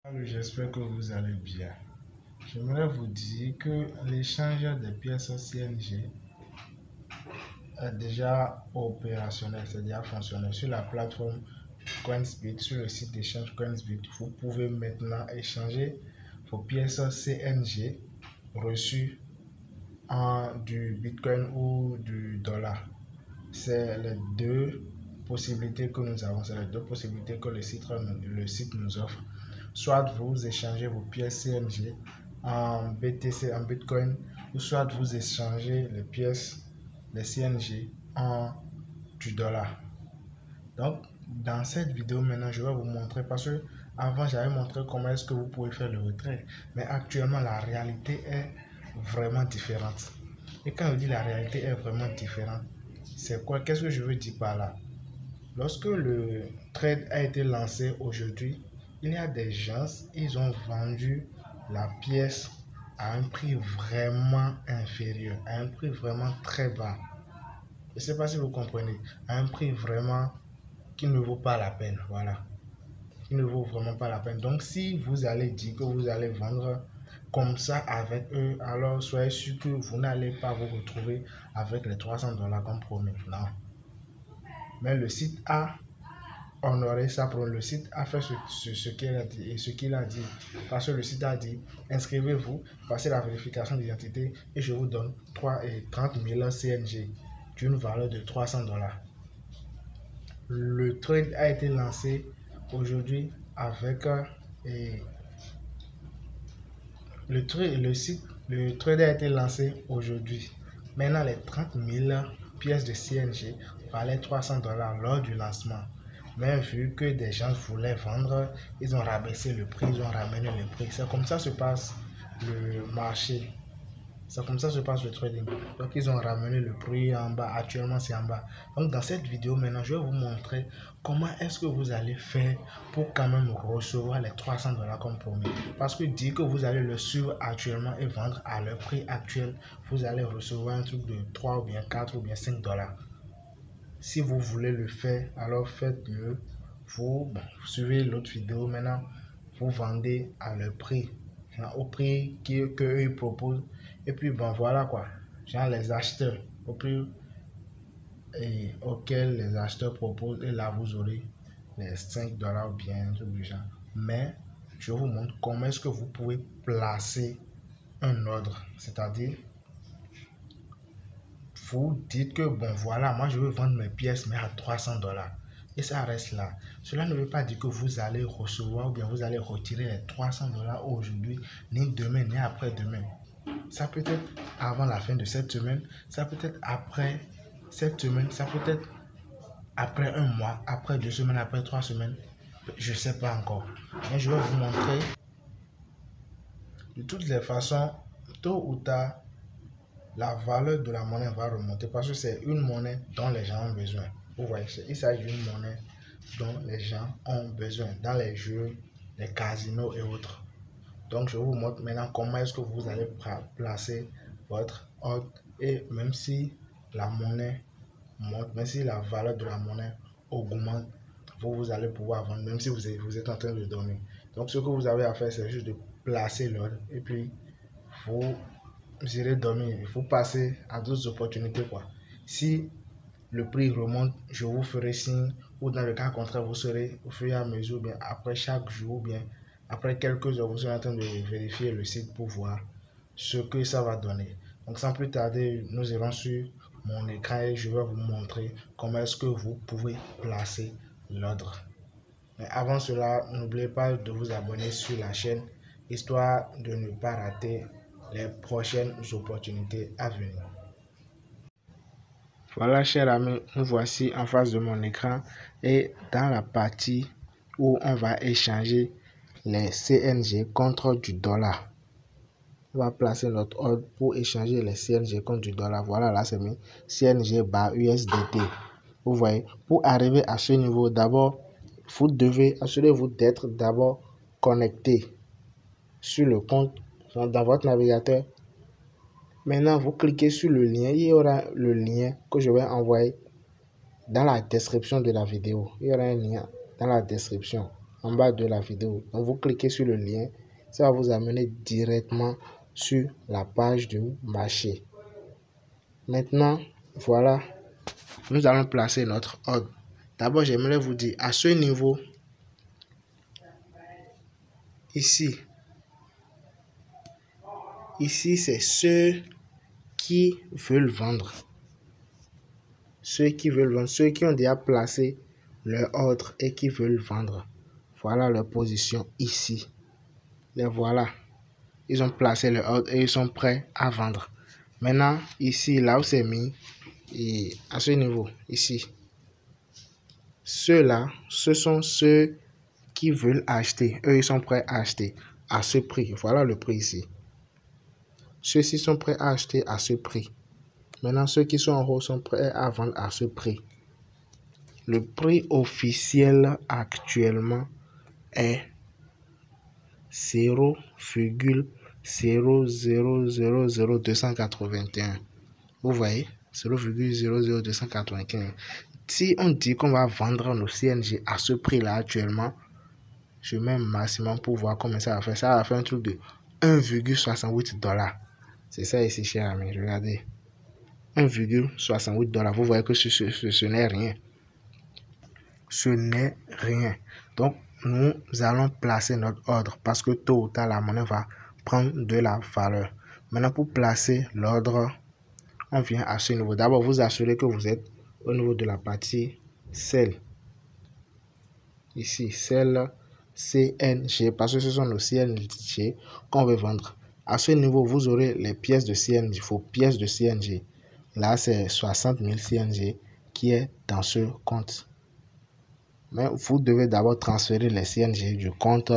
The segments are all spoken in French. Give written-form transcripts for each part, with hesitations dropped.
Alors, j'espère que vous allez bien. J'aimerais vous dire que l'échange des pièces CNG est déjà opérationnel, c'est-à-dire fonctionnel sur la plateforme Coinsbit, sur le site d'échange Coinsbit. Vous pouvez maintenant échanger vos pièces CNG reçues en du Bitcoin ou du dollar. C'est les deux possibilités que nous avons, c'est les deux possibilités que le site nous offre. Soit vous échangez vos pièces CNG en BTC, en Bitcoin, ou soit vous échangez les pièces, les CNG en du dollar. Donc, dans cette vidéo, maintenant, je vais vous montrer, parce que avant, j'avais montré comment est-ce que vous pouvez faire le retrait. Mais actuellement, la réalité est vraiment différente. Et quand je dis la réalité est vraiment différente, c'est quoi? Qu'est-ce que je veux dire par là? Lorsque le trade a été lancé aujourd'hui, il y a des gens, ils ont vendu la pièce à un prix vraiment inférieur, à un prix vraiment très bas. Je ne sais pas si vous comprenez, à un prix vraiment qui ne vaut pas la peine, voilà. Qui ne vaut vraiment pas la peine. Donc, si vous allez dire que vous allez vendre comme ça avec eux, alors soyez sûr que vous n'allez pas vous retrouver avec les $300 comme promis. Non. Mais le site a honoré ça, pour le site a fait ce qu'il a dit et ce qu'il a dit. Parce que le site a dit, inscrivez-vous, passez la vérification d'identité et je vous donne 30 000 CNG d'une valeur de $300. Le trade a été lancé aujourd'hui avec le trade a été lancé aujourd'hui. Maintenant, les 30 000 pièces de CNG valaient $300 lors du lancement. Mais vu que des gens voulaient vendre, ils ont rabaissé le prix, ils ont ramené le prix. C'est comme ça se passe le marché. C'est comme ça se passe le trading. Donc, ils ont ramené le prix en bas. Actuellement, c'est en bas. Donc, dans cette vidéo, maintenant, je vais vous montrer comment est-ce que vous allez faire pour quand même recevoir les $300 comme promis. Parce que dire que vous allez le suivre actuellement et vendre à leur prix actuel, vous allez recevoir un truc de 3 ou bien 4 ou bien $5. Si vous voulez le faire, alors faites-le. Vous suivez l'autre vidéo. Maintenant, vous vendez à leur prix, au prix qu'eux ils proposent. Et puis, voilà quoi. Genre les acheteurs, au prix auquel les acheteurs proposent. Et là, vous aurez les $5 ou bien un truc du genre. Mais, je vous montre comment est-ce que vous pouvez placer un ordre. C'est-à-dire, vous dites que voilà, moi je veux vendre mes pièces mais à $300 et ça reste là. Cela ne veut pas dire que vous allez recevoir ou bien vous allez retirer les $300 aujourd'hui, ni demain, ni après-demain. Ça peut être avant la fin de cette semaine, ça peut être après cette semaine, ça peut être après un mois, après 2 semaines, après 3 semaines. Je ne sais pas encore. Mais je vais vous montrer. De toutes les façons, tôt ou tard, la valeur de la monnaie va remonter parce que c'est une monnaie dont les gens ont besoin. Vous voyez, il s'agit d'une monnaie dont les gens ont besoin dans les jeux, les casinos et autres. Donc, je vous montre maintenant comment est-ce que vous allez placer votre ordre. Et même si la monnaie monte, même si la valeur de la monnaie augmente, vous allez pouvoir vendre, même si vous êtes en train de dormir. Donc, ce que vous avez à faire, c'est juste de placer l'ordre et puis vous irez dormir. Il faut passer à d'autres opportunités, quoi. Si le prix remonte, je vous ferai signe, ou dans le cas contraire, vous serez au fur et à mesure, bien après chaque jour, bien après quelques heures, vous serez en train de vérifier le site pour voir ce que ça va donner. Donc, sans plus tarder, nous irons sur mon écran et je vais vous montrer comment est-ce que vous pouvez placer l'ordre. Mais avant cela, n'oubliez pas de vous abonner sur la chaîne, histoire de ne pas rater les prochaines opportunités à venir. Voilà, chers amis, nous voici en face de mon écran et dans la partie où on va échanger les CNG contre du dollar. On va placer notre ordre pour échanger les CNG contre du dollar. Voilà, là c'est mis CNG bar USDT. Vous voyez, pour arriver à ce niveau, d'abord, vous devez assurez-vous d'être d'abord connecté sur le compte dans votre navigateur. Maintenant, vous cliquez sur le lien. Il y aura le lien que je vais envoyer dans la description de la vidéo. Il y aura un lien dans la description. en bas de la vidéo. Donc vous cliquez sur le lien, ça va vous amener directement sur la page du marché. Maintenant, voilà, nous allons placer notre ordre. D'abord, j'aimerais vous dire, à ce niveau, ici, c'est ceux qui veulent vendre. Ceux qui veulent vendre, ceux qui ont déjà placé leur ordre et qui veulent vendre. Voilà leur position ici. Les voilà. Ils ont placé leur ordre et ils sont prêts à vendre. Maintenant, ici, là où c'est mis, et à ce niveau, ici, ceux-là, ce sont ceux qui veulent acheter. Eux, ils sont prêts à acheter à ce prix. Voilà le prix ici. Ceux-ci sont prêts à acheter à ce prix. Maintenant, ceux qui sont en haut sont prêts à vendre à ce prix. Le prix officiel actuellement est 0,000281. Vous voyez, 0,00295. Si on dit qu'on va vendre nos CNG à ce prix-là actuellement, je mets maximum pour voir combien ça va faire. Ça va faire un truc de 1,68 $. C'est ça ici, cher ami. Regardez. 1,68 $. Vous voyez que ce n'est rien. Ce n'est rien. Donc, nous allons placer notre ordre parce que tôt ou tard, la monnaie va prendre de la valeur. Maintenant, pour placer l'ordre, on vient à ce niveau. D'abord, vous assurez que vous êtes au niveau de la partie Sell. Ici, Sell CNG, parce que ce sont nos CNG qu'on veut vendre. À ce niveau, vous aurez les pièces de CNG, vos pièces de CNG. Là, c'est 60 000 CNG qui est dans ce compte. Mais vous devez d'abord transférer les CNG du compte,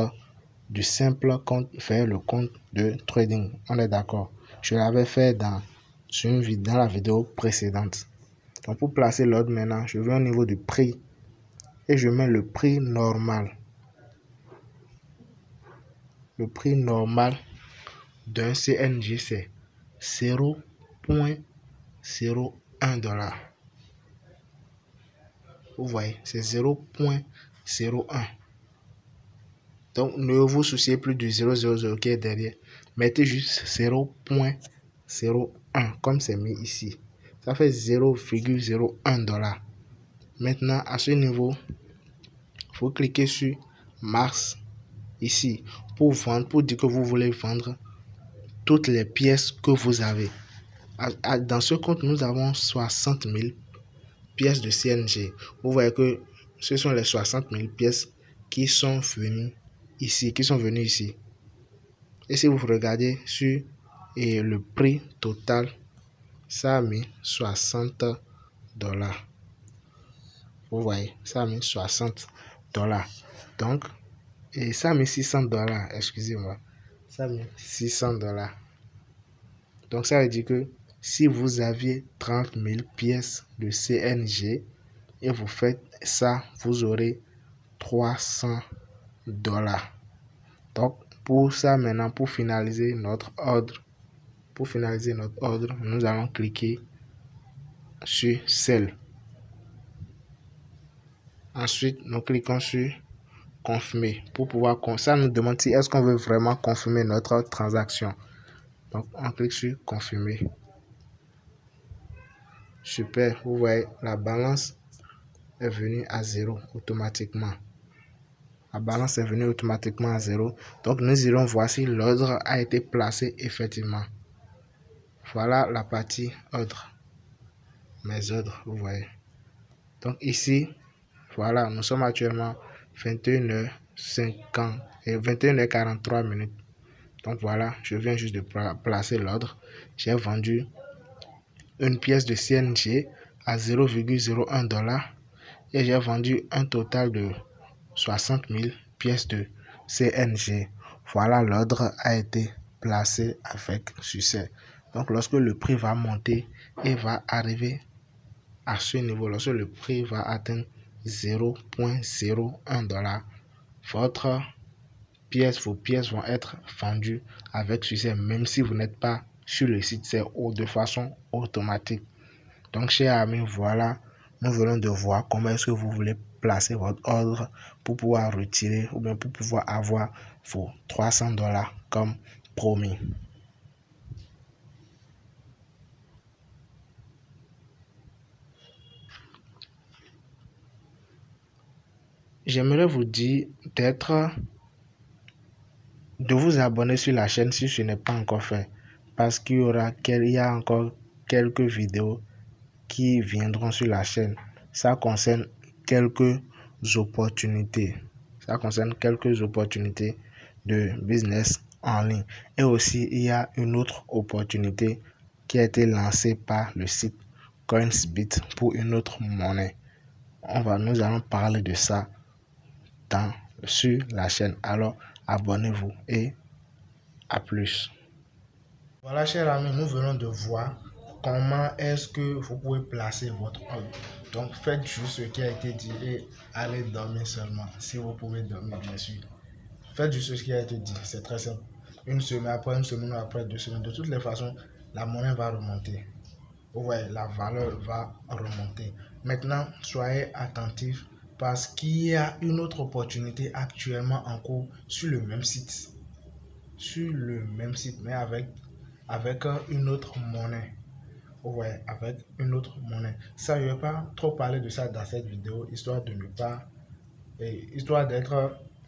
du simple compte vers le compte de trading. On est d'accord? Je l'avais fait dans la vidéo précédente. Donc pour placer l'ordre maintenant, je vais au niveau du prix et je mets le prix normal. Le prix normal d'un CNG c'est 0,01 $. Vous voyez, c'est 0,01. Donc, ne vous souciez plus du 0,00 qui est derrière. Mettez juste 0,01 comme c'est mis ici. Ça fait 0,01 $. Maintenant, à ce niveau, il faut cliquer sur Mars ici pour vendre, pour dire que vous voulez vendre toutes les pièces que vous avez. Dans ce compte, nous avons 60 000 pièces de CNG. Vous voyez que ce sont les 60 000 pièces qui sont venues ici, Et si vous regardez sur le prix total, ça a mis 60 $. Vous voyez, ça a mis 60 $. Donc, et ça a mis 600 $, excusez-moi. Ça a mis 600 $. Donc, ça veut dire que si vous aviez 30 000 pièces de CNG et vous faites ça, vous aurez 300 $. Donc, pour ça, maintenant, pour finaliser notre ordre, nous allons cliquer sur Sell. Ensuite, nous cliquons sur Confirmer pour pouvoir. Ça nous demande si est-ce qu'on veut vraiment confirmer notre transaction. Donc, on clique sur Confirmer. Super, vous voyez, la balance est venue à 0 automatiquement. La balance est venue automatiquement à 0. Donc, nous irons voir si l'ordre a été placé effectivement. Voilà la partie ordre. Mes ordres, vous voyez. Donc, ici, voilà, nous sommes actuellement 21h50 et 21h43 minutes. Donc, voilà, je viens juste de placer l'ordre. J'ai vendu une pièce de CNG à 0,01 $. Et j'ai vendu un total de 60 000 pièces de CNG. Voilà, l'ordre a été placé avec succès. Donc, lorsque le prix va monter et va arriver à ce niveau, lorsque le prix va atteindre 0,01 $, vos pièces vont être vendues avec succès, même si vous n'êtes pas sur le site, c'est de façon automatique. Donc, chers amis, voilà, nous venons de voir comment est-ce que vous voulez placer votre ordre pour pouvoir retirer ou bien pour pouvoir avoir vos $300 comme promis. J'aimerais vous dire de vous abonner sur la chaîne si ce n'est pas encore fait, parce qu'il y a encore quelques vidéos qui viendront sur la chaîne. Ça concerne quelques opportunités. De business en ligne. Et aussi, il y a une autre opportunité qui a été lancée par le site Coinsbit pour une autre monnaie. Nous allons parler de ça sur la chaîne. Alors, abonnez-vous et à plus. Voilà, chers amis, nous venons de voir comment est-ce que vous pouvez placer votre ordre. Donc, faites juste ce qui a été dit et allez dormir seulement. Si vous pouvez dormir, bien sûr. Faites juste ce qui a été dit. C'est très simple. Une semaine, après 2 semaines, de toutes les façons, la monnaie va remonter. Vous voyez, la valeur va remonter. Maintenant, soyez attentifs parce qu'il y a une autre opportunité actuellement en cours sur le même site. Mais avec une autre monnaie. Vous voyez, avec une autre monnaie. Ça, je ne vais pas trop parler de ça dans cette vidéo, histoire d'être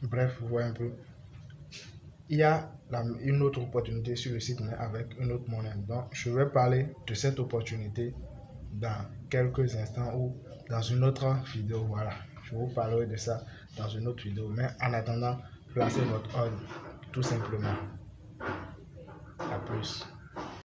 bref, vous voyez un peu. Il y a une autre opportunité sur le site, mais avec une autre monnaie. Donc, je vais parler de cette opportunité dans quelques instants ou dans une autre vidéo. Voilà, je vous parlerai de ça dans une autre vidéo. Mais en attendant, placez votre ordre tout simplement. À plus.